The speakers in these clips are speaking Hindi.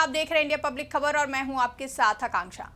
आप देख रहे हैं इंडिया पब्लिक खबर और मैं हूं आपके साथ आकांक्षा।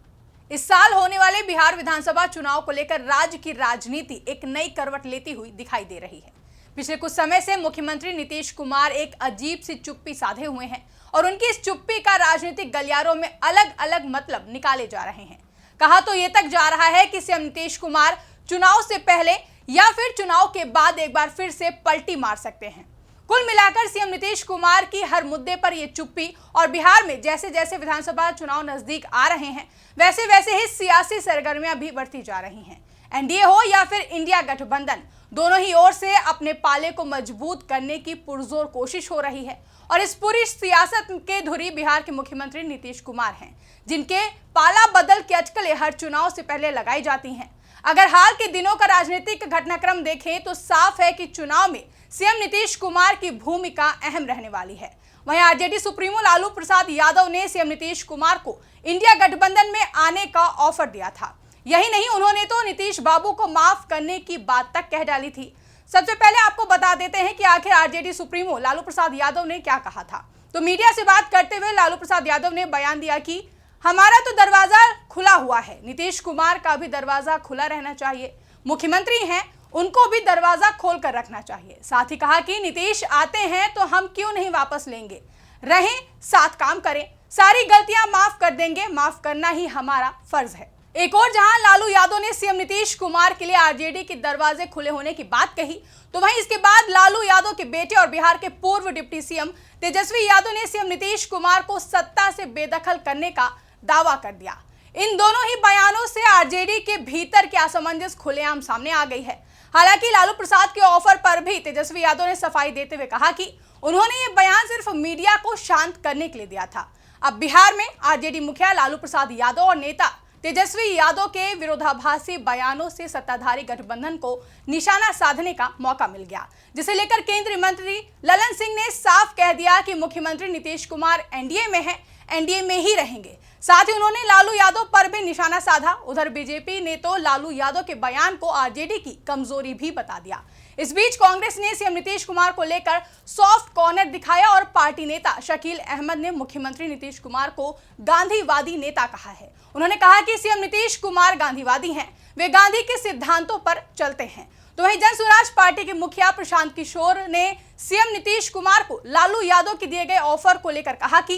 इस साल होने वाले बिहार विधानसभा चुनाव को लेकर राज्य की राजनीति एक नई करवट लेती हुई दिखाई दे रही है। पिछले कुछ समय से मुख्यमंत्री नीतीश कुमार एक अजीब सी चुप्पी साधे हुए हैं और उनकी इस चुप्पी का राजनीतिक गलियारों में अलग अलग मतलब निकाले जा रहे हैं। कहा तो ये तक जा रहा है कि सीएम नीतीश कुमार चुनाव से पहले या फिर चुनाव के बाद एक बार फिर से पलटी मार सकते हैं। कुल मिलाकर सीएम नीतीश कुमार की हर मुद्दे पर यह चुप्पी और बिहार में जैसे जैसे विधानसभा चुनाव नजदीक आ रहे हैं वैसे वैसे ही सियासी सरगर्मियां भी बढ़ती जा रही हैं। एनडीए हो या फिर इंडिया गठबंधन, दोनों ही ओर से अपने पाले को मजबूत करने की पुरजोर कोशिश हो रही है और इस पूरी सियासत के धुरी बिहार के मुख्यमंत्री नीतीश कुमार हैं, जिनके पाला बदल के अटकलें हर चुनाव से पहले लगाई जाती हैं। अगर हाल के दिनों का राजनीतिक घटनाक्रम देखें तो साफ है कि चुनाव में सीएम नीतीश कुमार की भूमिका अहम रहने वाली है। वहीं आरजेडी सुप्रीमो लालू प्रसाद यादव ने सीएम नीतीश कुमार को इंडिया गठबंधन में आने का ऑफर दिया था। यही नहीं, उन्होंने तो नीतीश बाबू को माफ करने की बात तक कह डाली थी। सबसे पहले आपको बता देते हैं कि आखिर आरजेडी सुप्रीमो लालू प्रसाद यादव ने क्या कहा था। तो मीडिया से बात करते हुए लालू प्रसाद यादव ने बयान दिया कि हमारा तो दरवाजा खुला हुआ है, नीतीश कुमार का भी दरवाजा खुला रहना चाहिए। मुख्यमंत्री हैं, उनको भी दरवाजा खोल कर रखना चाहिए। साथ ही कहा कि नीतीश आते हैं तो हम क्यों नहीं वापस लेंगे, रहें साथ काम करें, सारी गलतियां माफ कर देंगे, माफ करना ही हमारा फर्ज है। एक और जहां लालू यादव ने सीएम नीतीश कुमार के लिए आरजेडी के दरवाजे खुले होने की बात कही, तो वहीं इसके बाद लालू यादव के बेटे और बिहार के पूर्व डिप्टी सीएम तेजस्वी यादव ने सीएम नीतीश कुमार को सत्ता से बेदखल करने का दावा कर दिया। इन दोनों ही बयानों से आरजेडी के भीतर के असमंजस खुलेआम सामने आ गई है। हालांकि लालू प्रसाद के ऑफर पर भी तेजस्वी यादव ने सफाई देते हुए कहा कि उन्होंने ये बयान सिर्फ मीडिया को शांत करने के लिए दिया था। अब बिहार में आरजेडी मुखिया लालू प्रसाद यादव और नेता तेजस्वी यादव के विरोधाभासी बयानों से सत्ताधारी गठबंधन को निशाना साधने का मौका मिल गया, जिसे लेकर केंद्रीय मंत्री ललन सिंह ने साफ कह दिया कि मुख्यमंत्री नीतीश कुमार एनडीए में है, एनडीए में ही रहेंगे। साथ ही उन्होंने लालू यादव पर भी निशाना साधा। उधर बीजेपी ने तो लालू यादव के बयान को आरजेडी की कमजोरी भी बता दिया। इस बीच कांग्रेस ने सीएम नीतीश कुमार को लेकर सॉफ्ट कॉर्नर दिखाया और पार्टी नेता शकील अहमद ने मुख्यमंत्री नीतीश कुमार को गांधीवादी नेता कहा है। उन्होंने कहा कि सीएम नीतीश कुमार गांधीवादी हैं, वे गांधी के सिद्धांतों पर चलते हैं। तो वहीं जन स्वराज पार्टी के मुखिया प्रशांत किशोर ने सीएम नीतीश कुमार को लालू यादव के दिए गए ऑफर को लेकर कहा कि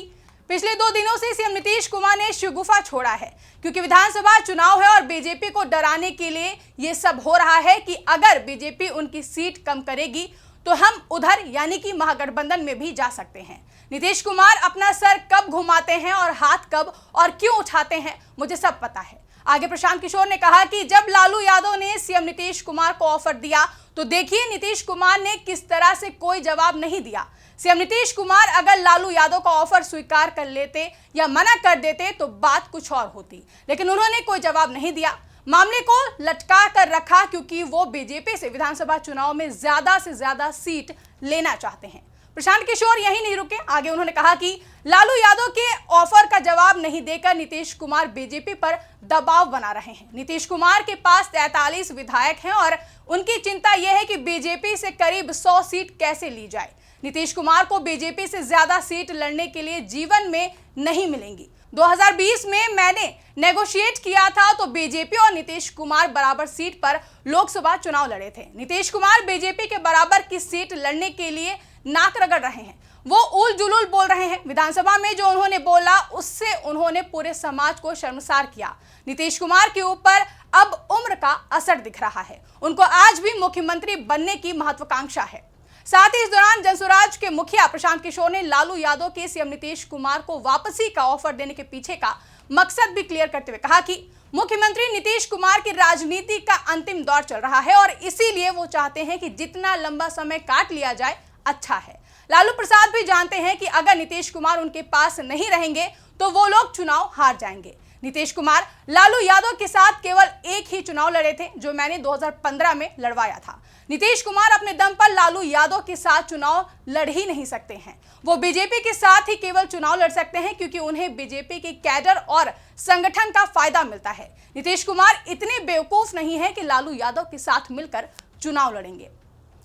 पिछले 2 दिनों से सीएम नीतीश कुमार ने शगुफा छोड़ा है, क्योंकि विधानसभा चुनाव है और बीजेपी को डराने के लिए ये सब हो रहा है कि अगर बीजेपी उनकी सीट कम करेगी तो हम उधर यानी कि महागठबंधन में भी जा सकते हैं। नीतीश कुमार अपना सर कब घुमाते हैं और हाथ कब और क्यों उठाते हैं, मुझे सब पता है। आगे प्रशांत किशोर ने कहा कि जब लालू यादव ने सीएम नीतीश कुमार को ऑफर दिया तो देखिए नीतीश कुमार ने किस तरह से कोई जवाब नहीं दिया। सीएम नीतीश कुमार अगर लालू यादव का ऑफर स्वीकार कर लेते या मना कर देते तो बात कुछ और होती, लेकिन उन्होंने कोई जवाब नहीं दिया, मामले को लटका कर रखा, क्योंकि वो बीजेपी से विधानसभा चुनाव में ज्यादा से ज्यादा सीट लेना चाहते हैं। प्रशांत किशोर यही नहीं रुके, आगे उन्होंने कहा कि लालू यादव के ऑफर का जवाब नहीं देकर नीतीश कुमार बीजेपी पर दबाव बना रहे हैं। नीतीश कुमार के पास 43 विधायक हैं और उनकी चिंता यह है कि बीजेपी से करीब 100 सीट कैसे ली जाए। नीतीश कुमार को बीजेपी से ज्यादा सीट लड़ने के लिए जीवन में नहीं मिलेंगी। 2020 में मैंने नेगोशिएट किया था तो बीजेपी और नीतीश कुमार बराबर सीट पर लोकसभा चुनाव लड़े थे। नीतीश कुमार बीजेपी के बराबर की सीट लड़ने के लिए नाक रगड़ रहे हैं, वो उल जुलूल बोल रहे हैं। विधानसभा में जो उन्होंने बोला उससे उन्होंने पूरे समाज को शर्मसार किया। नीतीश कुमार के ऊपर अब उम्र का असर दिख रहा है, उनको आज भी मुख्यमंत्री बनने की महत्वाकांक्षा है। साथ ही इस दौरान जनसुराज के मुखिया प्रशांत किशोर ने लालू यादव के सीएम नीतीश कुमार को वापसी का ऑफर देने के पीछे का मकसद भी क्लियर करते हुए कहा कि मुख्यमंत्री नीतीश कुमार की राजनीति का अंतिम दौर चल रहा है और इसीलिए वो चाहते हैं कि जितना लंबा समय काट लिया जाए अच्छा है। लालू प्रसाद भी जानते हैं कि अगर नीतीश कुमार उनके पास नहीं रहेंगे तो वो लोग चुनाव हार जाएंगे। नीतीश कुमार लालू यादव के साथ केवल एक ही चुनाव लड़े थे, जो मैंने 2015 में लड़वाया था। नीतीश कुमार अपने दम पर लालू यादव के साथ चुनाव लड़ ही नहीं सकते हैं। वो बीजेपी के साथ ही केवल चुनाव लड़ सकते हैं क्योंकि उन्हें बीजेपी के कैडर और संगठन का फायदा मिलता है। नीतीश कुमार इतने बेवकूफ नहीं है कि लालू यादव के साथ मिलकर चुनाव लड़ेंगे।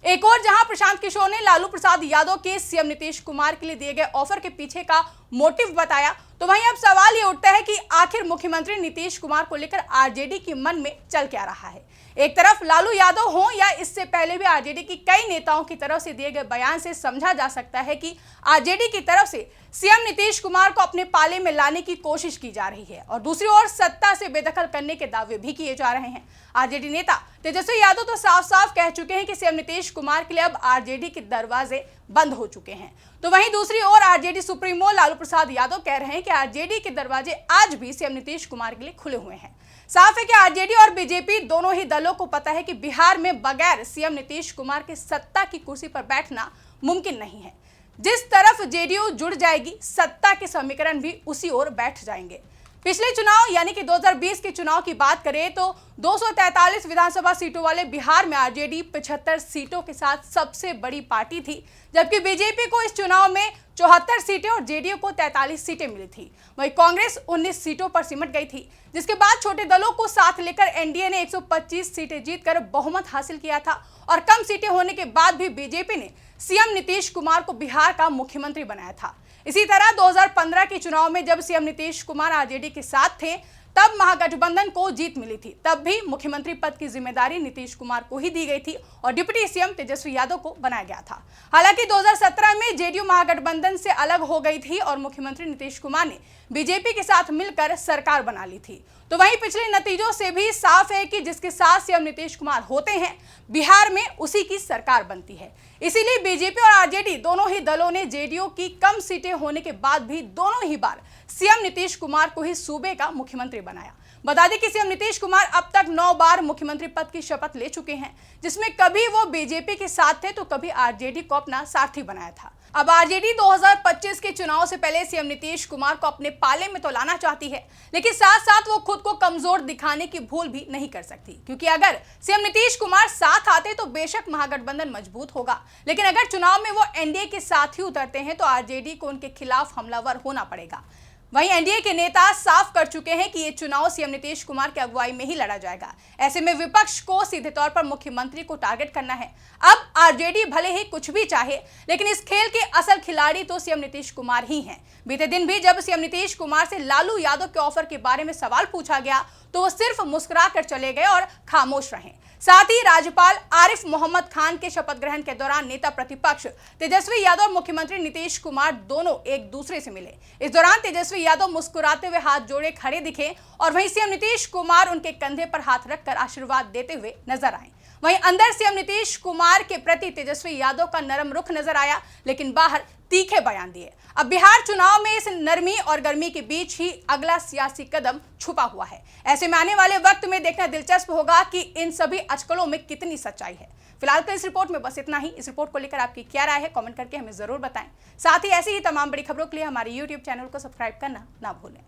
एक और जहां प्रशांत किशोर ने लालू प्रसाद यादव के सीएम नीतीश कुमार के लिए दिए गए ऑफर के पीछे का मोटिव बताया, तो वहीं अब सवाल ये उठता है कि आखिर मुख्यमंत्री नीतीश कुमार को लेकर आरजेडी के मन में चल क्या रहा है। एक तरफ लालू यादव हो या इससे पहले भी आरजेडी की कई नेताओं की तरफ से दिए गए बयान से समझा जा सकता है कि आरजेडी की तरफ से सीएम नीतीश कुमार को अपने पाले में लाने की कोशिश की जा रही है और दूसरी ओर सत्ता से बेदखल करने के दावे भी किए जा रहे हैं। आरजेडी नेता तेजस्वी यादव तो साफ साफ कह चुके हैं कि सीएम नीतीश कुमार के लिए अब आरजेडी के दरवाजे बंद हो चुके हैं, तो वहीं दूसरी ओर आरजेडी सुप्रीमो लालू प्रसाद यादव कह रहे हैं कि आरजेडी के दरवाजे आज भी सीएम नीतीश कुमार के लिए खुले हुए हैं। साफ है कि आरजेडी और बीजेपी दोनों ही दलों को पता है कि बिहार में बगैर सीएम नीतीश कुमार के सत्ता की कुर्सी पर बैठना मुमकिन नहीं है। जिस तरफ जेडीयू जुड़ जाएगी, सत्ता के समीकरण भी उसी ओर बैठ जाएंगे। पिछले चुनाव यानी कि 2020 के चुनाव की बात करें तो 243 विधानसभा सीटों वाले बिहार में आरजेडी 75 सीटों के साथ सबसे बड़ी पार्टी थी, जबकि बीजेपी को इस चुनाव में 74 सीटें और जेडीयू को 43 सीटें मिली थी। वहीं कांग्रेस 19 सीटों पर सिमट गई थी, जिसके बाद छोटे दलों को साथ लेकर एनडीए ने 125 सीटें जीतकर बहुमत हासिल किया था और कम सीटें होने के बाद भी बीजेपी ने सीएम नीतीश कुमार को बिहार का मुख्यमंत्री बनाया था। इसी तरह 2015 के चुनाव में जब सीएम नीतीश कुमार आरजेडी के साथ थे, तब महागठबंधन को जीत मिली थी। तब भी मुख्यमंत्री पद की जिम्मेदारी नीतीश कुमार को ही दी गई थी और डिप्टी सीएम तेजस्वी यादव को बनाया गया था। हालांकि 2017 में जेडीयू महागठबंधन से अलग हो गई थी और मुख्यमंत्री नीतीश कुमार ने बीजेपी के साथ मिलकर सरकार बना ली थी। तो वहीं पिछले नतीजों से भी साफ है कि जिसके साथ सीएम नीतीश कुमार होते हैं, बिहार में उसी की सरकार बनती है। इसीलिए बीजेपी और आरजेडी दोनों ही दलों ने जेडीयू की कम सीटें होने के बाद भी दोनों ही बार सीएम नीतीश कुमार को ही सूबे का मुख्यमंत्री बनाया। बता दें कि सीएम नीतीश कुमार अब तक 9 बार मुख्यमंत्री पद की शपथ ले चुके हैं, जिसमें कभी वो बीजेपी के साथ थे तो कभी आरजेडी को अपना सारथी बनाया था। अब आरजेडी 2025 के चुनाव से पहले सीएम नीतीश कुमार को अपने पाले में तो लाना चाहती है, लेकिन साथ साथ वो खुद को कमजोर दिखाने की भूल भी नहीं कर सकती, क्योंकि अगर सीएम नीतीश कुमार साथ आते तो बेशक महागठबंधन मजबूत होगा, लेकिन अगर चुनाव में वो एनडीए के साथ ही उतरते हैं तो आरजेडी को उनके खिलाफ हमलावर होना पड़ेगा। वहीं एनडीए के नेता साफ कर चुके हैं कि ये चुनाव सीएम नीतीश कुमार की अगुवाई में ही लड़ा जाएगा। ऐसे में विपक्ष को सीधे तौर पर मुख्यमंत्री को टारगेट करना है। अब आरजेडी भले ही कुछ भी चाहे, लेकिन इस खेल के असल खिलाड़ी तो सीएम नीतीश कुमार ही हैं। बीते दिन भी जब सीएम नीतीश कुमार से लालू यादव के ऑफर के बारे में सवाल पूछा गया तो वो सिर्फ मुस्कुरा कर चले गए और खामोश रहे। साथ ही राज्यपाल आरिफ मोहम्मद खान के शपथ ग्रहण के दौरान नेता प्रतिपक्ष तेजस्वी यादव और मुख्यमंत्री नीतीश कुमार दोनों एक दूसरे से मिले। इस दौरान तेजस्वी यादव मुस्कुराते हुए हाथ जोड़े खड़े दिखे और वहीं सीएम नीतीश कुमार उनके कंधे पर हाथ रखकर आशीर्वाद देते हुए नजर आए। वहीं अंदर सीएम नीतीश कुमार के प्रति तेजस्वी यादव का नरम रुख नजर आया, लेकिन बाहर तीखे बयान दिए। अब बिहार चुनाव में इस नरमी और गर्मी के बीच ही अगला सियासी कदम छुपा हुआ है। ऐसे में आने वाले वक्त में देखना दिलचस्प होगा कि इन सभी अटकलों में कितनी सच्चाई है। फिलहाल तो इस रिपोर्ट में बस इतना ही। इस रिपोर्ट को लेकर आपकी क्या राय है, कमेंट करके हमें जरूर बताएं। साथ ही ऐसी ही तमाम बड़ी खबरों के लिए हमारे YouTube चैनल को सब्सक्राइब करना ना भूलें।